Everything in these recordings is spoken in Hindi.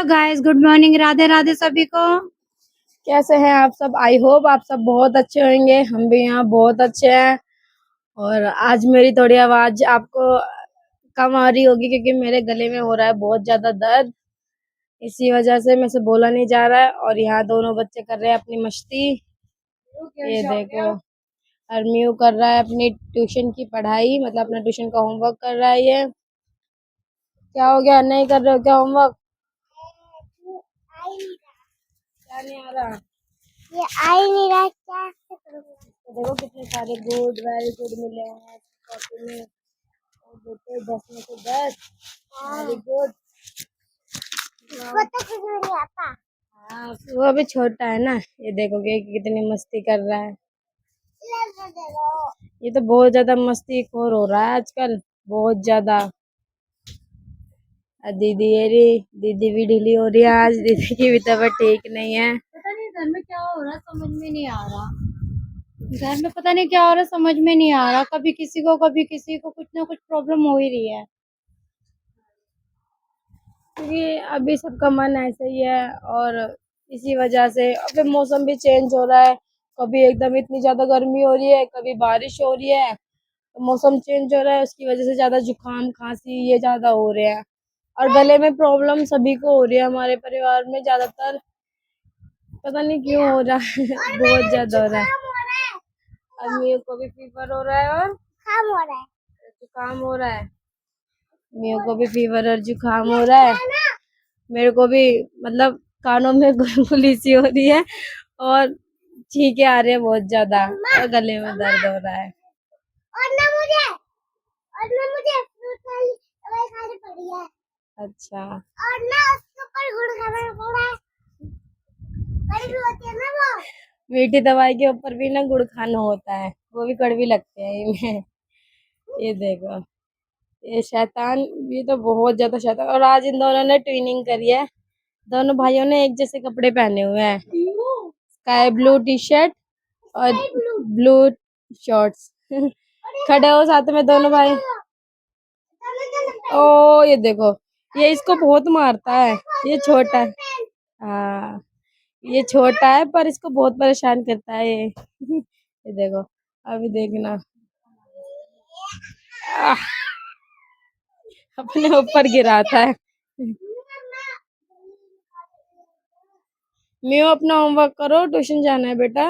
Guys, good morning, Radhe Radhe सभी को। कैसे हैं आप सब? आई होप आप सब बहुत अच्छे होंगे। हम भी यहाँ बहुत अच्छे हैं। और आज मेरी थोड़ी आवाज आपको कम आ रही होगी क्योंकि मेरे गले में हो रहा है बहुत ज्यादा दर्द। इसी वजह से मेरे से बोला नहीं जा रहा है। और यहाँ दोनों बच्चे कर रहे हैं अपनी मस्ती। ये देखो, अरमियू कर रहा है अपनी ट्यूशन की पढ़ाई, मतलब अपना ट्यूशन का होमवर्क कर रहा है। ये क्या हो गया? नहीं कर रहे हो क्या होमवर्क? क्या नहीं आ रहा? ये आ ही नहीं रहा, क्या करूँगा? तो देखो कितने सारे गुड, वेरी गुड मिले हैं कॉपी में। और देते 10 में से 10, वेरी गुड। वो तो कुछ भी नहीं आता। हाँ, वो अभी छोटा है ना। ये देखोगे कि कितनी मस्ती कर रहा है। ये तो बहुत ज्यादा मस्ती खोर हो रहा है आजकल, बहुत ज्यादा। दीदी ये रही, दीदी भी ढीली हो रही है आज। दीदी की भी तबीयत ठीक नहीं है। पता नहीं घर में क्या हो रहा है, समझ में नहीं आ रहा। घर में पता नहीं क्या हो रहा है, समझ में नहीं आ रहा। कभी किसी को कुछ ना कुछ प्रॉब्लम हो ही रही है। क्योंकि अभी सबका मन ऐसे ही है। और इसी वजह से अभी मौसम भी चेंज हो रहा है। कभी एकदम इतनी ज्यादा गर्मी हो रही है, कभी बारिश हो रही है। तो मौसम चेंज हो रहा है, उसकी वजह से ज्यादा जुकाम खांसी ये ज्यादा हो रहे हैं। और गले में प्रॉब्लम सभी को हो रही है हमारे परिवार में ज्यादातर। पता नहीं क्यों हो रहा है। बहुत ज्यादा हो रहा है। अम्मी को भी फीवर हो रहा है और काम हो रहा है। जुकाम हो रहा है। मेरे को भी फीवर और जुकाम हो रहा है। मेरे को भी, मतलब कानों में गुलगुली सी हो रही है और छींके आ रहे हैं बहुत ज्यादा और गले में दर्द हो रहा है। और ना मुझे फ्रूट वाली दवाई खानी पड़ी है। अच्छा, और ना उसके ऊपर गुड़ खाना पड़ा है। कड़वी होती है ना वो। मीठी दवाई के ऊपर भी ना गुड़ खाना होता है, वो भी कड़वी लगते हैं इनमें। ये देखो, ये शैतान, ये तो बहुत ज्यादा शैतान। और आज इन दोनों ने ट्विनिंग करी है। दोनों भाइयों ने एक जैसे कपड़े पहने हुए हैं, स्काई ब्लू टी शर्ट और ब्लू शॉर्ट्स। खड़े हो साथ में दोनों भाई। ओ ये देखो, ये इसको बहुत मारता है। ये छोटा है। हाँ, ये छोटा है पर इसको बहुत परेशान करता है ये। ये देखो, अभी देखना। आह, अपने ऊपर गिराता है। मियो अपना होमवर्क करो, ट्यूशन जाना है बेटा।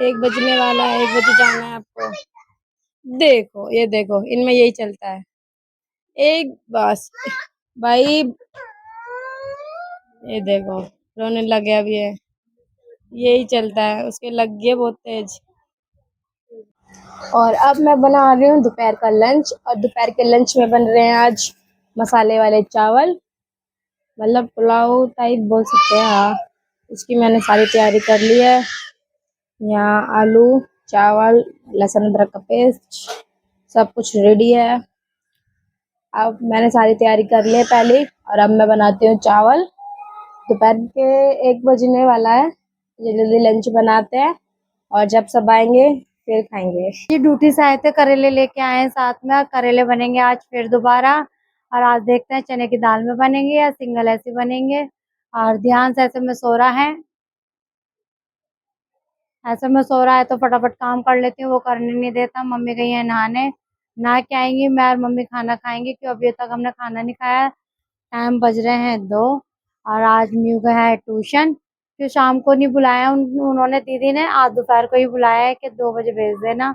1 बजने वाला है, 1 बजे जाना है आपको। देखो ये देखो, इनमें यही चलता है। एक बस भाई, ये देखो रोने लग गया भी है। यही चलता है, उसके लग गए बहुत तेज। और अब मैं बना रही हूँ दोपहर का लंच। और दोपहर के लंच में बन रहे हैं आज मसाले वाले चावल, मतलब पुलाव टाइप बोल सकते हैं। हाँ, उसकी मैंने सारी तैयारी कर ली है। यहाँ आलू, चावल, लहसुन अदरक का पेस्ट, सब कुछ रेडी है। अब मैंने सारी तैयारी कर ली है पहले। और अब मैं बनाती हूँ चावल। दोपहर के 1 बजने वाला है, जल्दी जल्दी लंच बनाते हैं और जब सब आएंगे फिर खाएंगे। ये ड्यूटी से आए थे, करेले लेके आए हैं साथ में। करेले बनेंगे आज फिर दोबारा। और आज देखते हैं चने की दाल में बनेंगे या सिंगल ऐसे बनेंगे। और ध्यान से ऐसे में सो रहा है। ऐसे में सो रहा है तो फटाफट काम कर लेती हूँ, वो करने नहीं देता। मम्मी गई है नहाने, नहा के आएंगी, मैं और मम्मी खाना खाएंगे क्योंकि अभी तक हमने खाना नहीं खाया। टाइम बज रहे हैं 2। और आज म्यू गया है ट्यूशन। फिर शाम को नहीं बुलाया उन्होंने, दीदी ने आज दोपहर को ही बुलाया है कि 2 बजे भेज देना।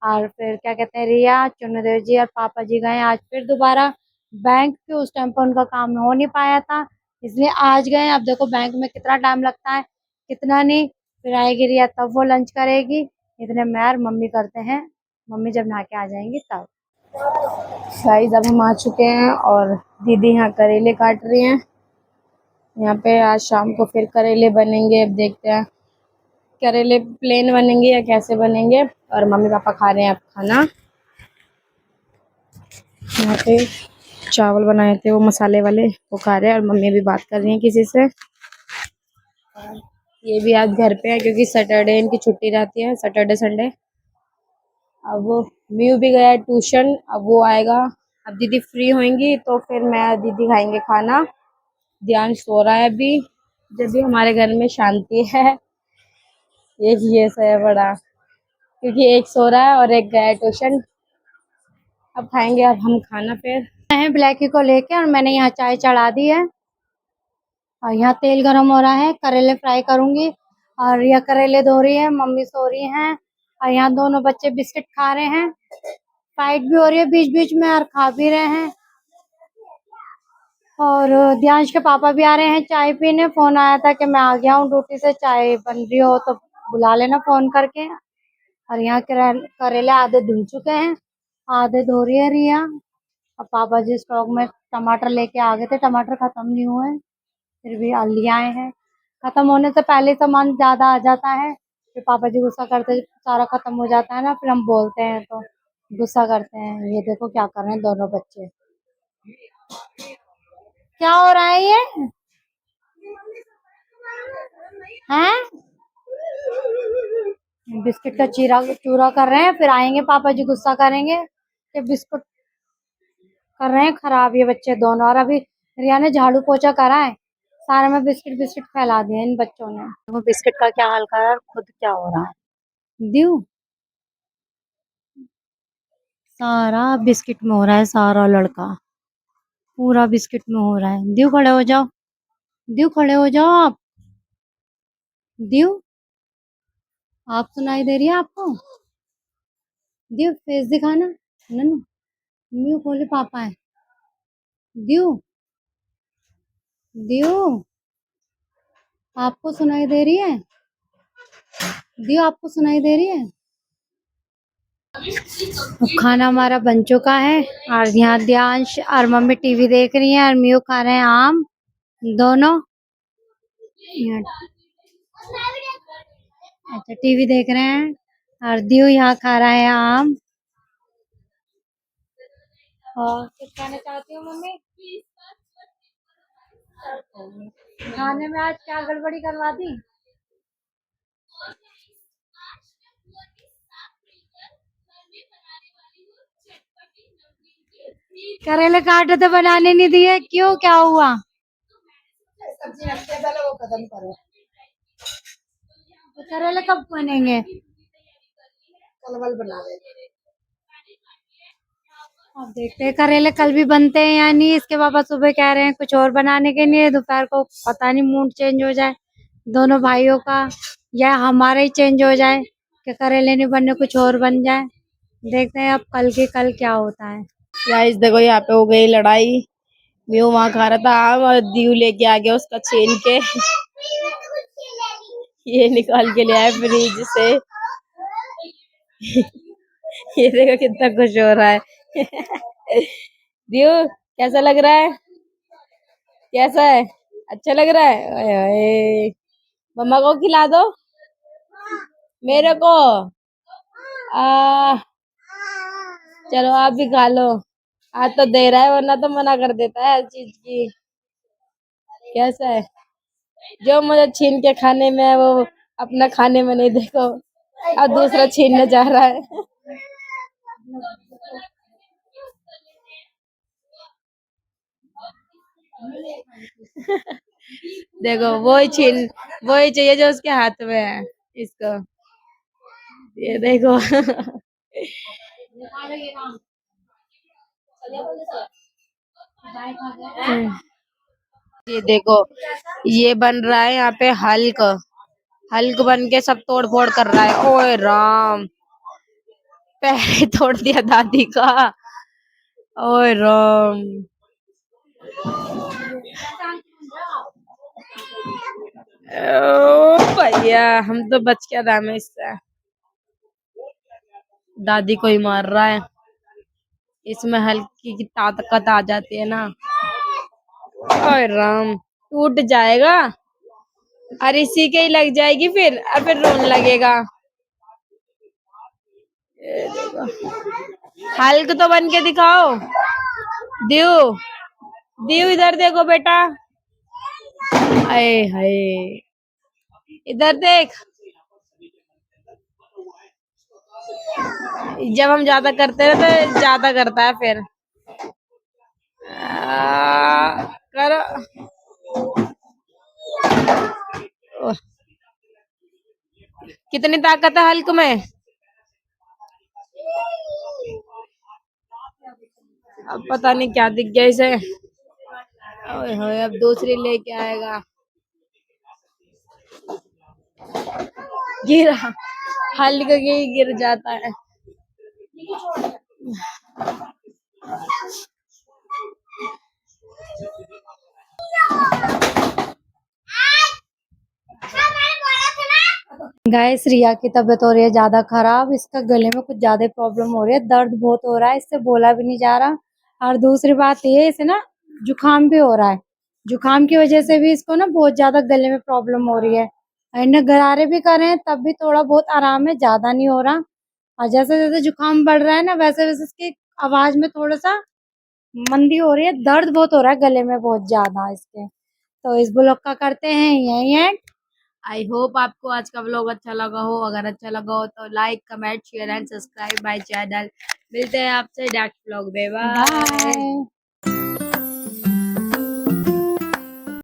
और फिर क्या कहते हैं, रिया, चुन्नदेव जी और पापा जी गए आज फिर दोबारा बैंक, के उस टाइम पर उनका काम हो नहीं पाया था इसलिए आज गए। अब देखो बैंक में कितना टाइम लगता है, कितना नहीं। फिर आएगी रिया तब वो लंच करेगी। इतने मैं और मम्मी करते हैं, मम्मी जब नहा के आ जाएंगी तब। गाइस अब हम आ चुके हैं और दीदी यहाँ करेले काट रही हैं। यहाँ पे आज शाम को फिर करेले बनेंगे। अब देखते हैं करेले प्लेन बनेंगे या कैसे बनेंगे। और मम्मी पापा खा रहे हैं अब खाना। यहाँ पे चावल बनाए थे वो मसाले वाले, वो खा रहे हैं। और मम्मी भी बात कर रही हैं किसी से। ये भी आज घर पे है क्योंकि सैटरडे इनकी छुट्टी रहती है, सैटरडे संडे। अब वो म्यू भी गया है ट्यूशन, अब वो आएगा। अब दीदी फ्री होंगी तो फिर मैं दीदी खाएंगे खाना। ध्यान सो रहा है अभी। जब भी हमारे घर में शांति है, एक ये सोया बड़ा, क्योंकि एक सो रहा है और एक गया ट्यूशन। अब खाएंगे अब हम खाना फिर। है ब्लैकी को लेके, और मैंने यहाँ चाय चढ़ा दी है और यहाँ तेल गरम हो रहा है, करेले फ्राई करूंगी। और यह करेले धो रही है, मम्मी सो रही हैं, और यहाँ दोनों बच्चे बिस्किट खा रहे हैं। फाइट भी हो रही है बीच बीच में और खा भी रहे हैं। और ध्यांश के पापा भी आ रहे हैं चाय पीने। फोन आया था कि मैं आ गया हूँ ड्यूटी से, चाय बन रही हो तो बुला लेना फोन करके। और यहाँ करेले आधे धुल चुके हैं, आधे धो रही है रिया। अब पापा जी स्टॉक में टमाटर लेके आ गए थे, टमाटर खत्म नहीं हुए, फिर भी ले आए हैं। खत्म होने से पहले सामान ज्यादा आ जाता है, फिर पापा जी गुस्सा करते, सारा खत्म हो जाता है ना, फिर हम बोलते हैं तो गुस्सा करते हैं। ये देखो क्या कर रहे हैं दोनों बच्चे, क्या हो रहा है ये हैं? बिस्किट का चीरा चूरा कर रहे हैं, फिर आएंगे पापा जी गुस्सा करेंगे कि बिस्कुट कर रहे हैं खराब ये बच्चे दोनों। और अभी रिया ने झाड़ू पोछा करा है, सारे में बिस्किट बिस्किट फैला दिए इन बच्चों ने। वो बिस्किट का क्या हाल कर रहा है और खुद क्या हो रहा है। दीव सारा बिस्किट में हो रहा है, सारा लड़का पूरा बिस्किट में हो रहा है। दीव खड़े हो जाओ, दीव खड़े हो जाओ आप। दीव आप सुनाई दे रही है आपको? दीव फेस दिखाना। नन्नू मुंह खोले, पापा है। दीव दीव आपको सुनाई दे रही है? दीव आपको सुनाई दे रही है? अब खाना हमारा बन चुका है, और यहाँ ध्यांश और मम्मी टीवी देख रही हैं, और मियो खा रहे हैं आम दोनों। अच्छा टीवी देख रहे हैं, और दीव यहाँ खा रहा है आम। और कुछ कहना चाहती हो मम्मी? खाने में आज क्या गड़बड़ी करवा दी? करेले काटे थे, बनाने नहीं दिए, क्यों, क्या हुआ? तो करेले कब बनेंगे? अब देखते हैं करेले कल भी बनते हैं या नहीं। इसके पापा सुबह कह रहे हैं कुछ और बनाने के लिए, दोपहर को पता नहीं मूड चेंज हो जाए दोनों भाइयों का, या हमारा ही चेंज हो जाए कि करेले नहीं बनने कुछ और बन जाए। देखते हैं अब कल के कल क्या होता है। गाइस देखो यहाँ पे हो गई लड़ाई। म्यू वहाँ खा रहा था आम और दीव लेके आ गया उसका छीन के। ये निकाल के ले आया फ्रिज से। ये देखो कितना खुश हो रहा है। दीव कैसा लग रहा है? कैसा है? अच्छा लग रहा है? ओए ओए। मम्मा को खिला दो, मेरे को। आ चलो आप भी खा लो। आज तो दे रहा है, वरना तो मना कर देता है हर चीज की। कैसा है? जो मुझे छीन के खाने में है वो अपना खाने में नहीं, देखो अब दूसरा छीनने जा रहा है। देखो वही चाहिए जो उसके हाथ में है इसको। ये देखो। ये देखो ये बन रहा है यहाँ पे हल्क। हल्क बन के सब तोड़ फोड़ कर रहा है। ओए राम, पैर तोड़ दिया दादी का। ओए राम। ओ भैया हम तो बच क्या दाम है इससे। दादी को ही मार रहा है। इसमें हल्की की ताकत आ जाती है ना। ओए राम, टूट जाएगा और इसी के ही लग जाएगी फिर, और फिर रोने लगेगा। ये देखो हल्क तो बन के दिखाओ। दीव दीव इधर देखो बेटा। आए हाय, इधर देख। जब हम ज्यादा करते हैं तो ज्यादा करता है फिर। करो कितनी ताकत है हल्क में? अब पता नहीं क्या दिख गया इसे। ओए होए, अब दूसरी लेके आएगा। गिरा, हल्क के गिर जाता है। गाइस रिया की तबीयत हो रही है ज्यादा खराब, इसका गले में कुछ ज्यादा प्रॉब्लम हो रही है, दर्द बहुत हो रहा है, इससे बोला भी नहीं जा रहा। और दूसरी बात ये इसे ना जुकाम भी हो रहा है, जुकाम की वजह से भी इसको ना बहुत ज्यादा गले में प्रॉब्लम हो रही है। इन्हें गरारे भी कर रहे हैं तब भी थोड़ा बहुत आराम है, ज्यादा नहीं हो रहा। और जैसे जैसे जुकाम बढ़ रहा है ना वैसे वैसे इसकी आवाज में थोड़ा सा मंदी हो रही है, दर्द बहुत हो रहा है गले में बहुत ज्यादा इसके। तो इस ब्लॉग का करते हैं यही है। आई होप आपको आज का व्लॉग अच्छा लगा हो। अगर अच्छा लगा हो तो like, comment, share and subscribe my channel. मिलते हैं आपसे नेक्स्ट व्लॉग में। बाय। बाय।